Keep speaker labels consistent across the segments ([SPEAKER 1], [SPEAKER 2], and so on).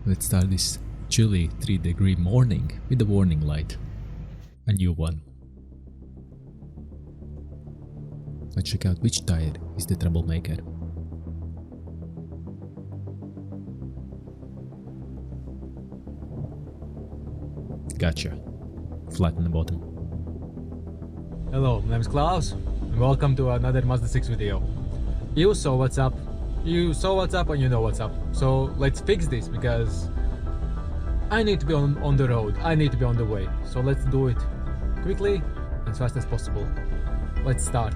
[SPEAKER 1] Let's start this chilly 3-degree morning with the warning light. A new one. Let's check out which tire is the troublemaker. Gotcha. Flat on the bottom.
[SPEAKER 2] Hello, my name is Klaus and welcome to another Mazda 6 video. You saw what's up. You saw what's up and you know what's up. So let's fix this because I need to be on the road. I need to be on the way. So let's do it quickly and as fast as possible. Let's start.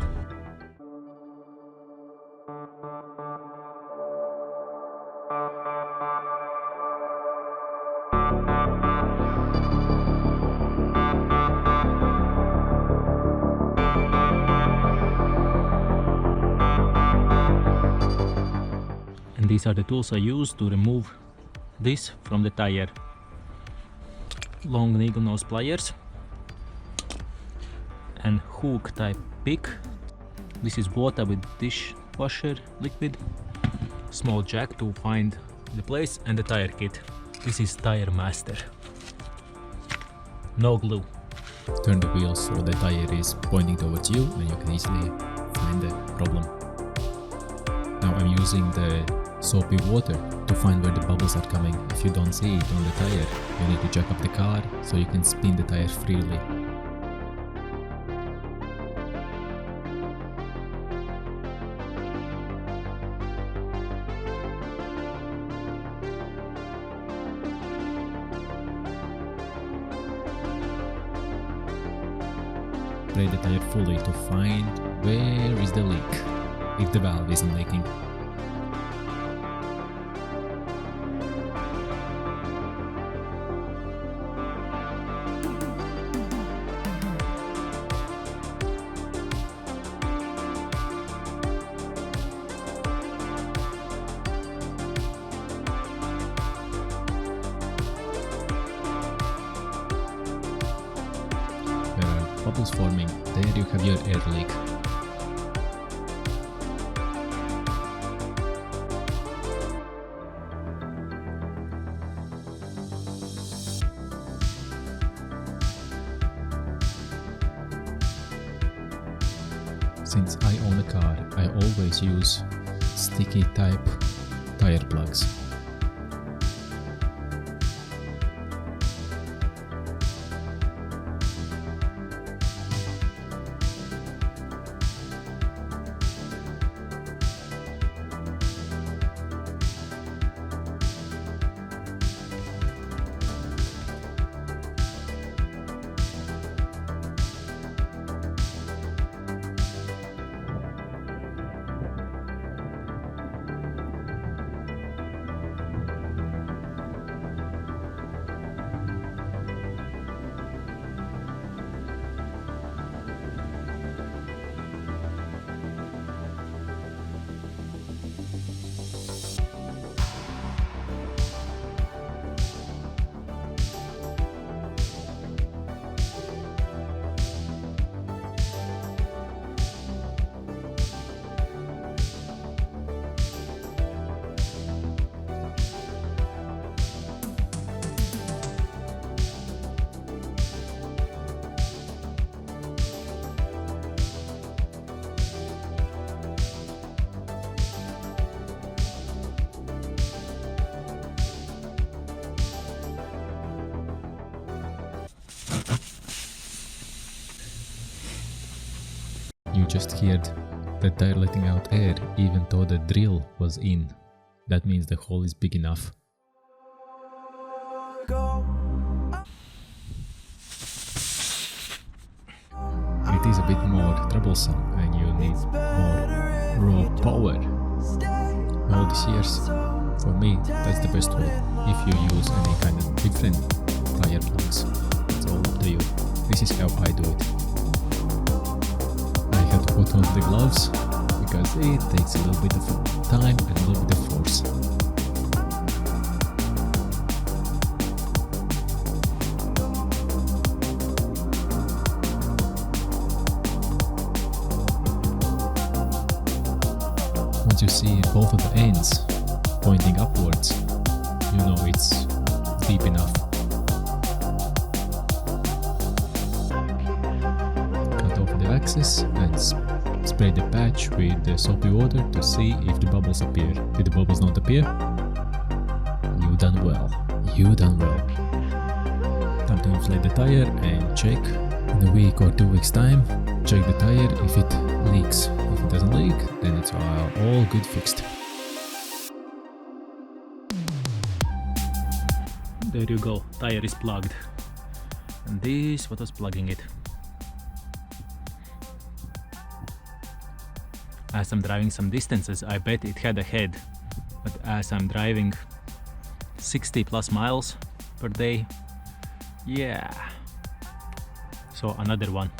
[SPEAKER 2] And these are the tools I use to remove this from the tire. Long needle nose pliers and hook type pick. This is water with dishwasher liquid. Small jack to find the place and the tire kit. This is Tire Master. No glue.
[SPEAKER 1] Turn the wheel so the tire is pointing towards you and you can easily find the problem. Now I'm using the soapy water to find where the bubbles are coming. If you don't see it on the tire, you need to jack up the car so you can spin the tire freely. Spray the tire fully to find where is the leak, if the valve isn't leaking. Bubbles forming, there you have your air leak. Since I own a car, I always use sticky type tire plugs. You just heard the tire letting out air even though the drill was in. That means the hole is big enough. It is a bit more troublesome and you need more raw power. All these years, for me, that's the best way. If you use any kind of different tire plugs, it's all up to you. This is how I do it. I had to put on the gloves because it takes a little bit of time and a little bit of force. Once you see both of the ends pointing upwards, you know it's deep enough. Cut off the excess and spray the patch with the soapy water to see if the bubbles appear. If the bubbles don't appear, you done well. You done well. Time to inflate the tire and check in a week or 2 weeks time. Check the tire if it leaks. If it doesn't leak, then it's all good fixed. There you go, tire is plugged. And this what was plugging it. As I'm driving some distances, I bet it had a head. But as I'm driving 60 plus miles per day, yeah. So another one.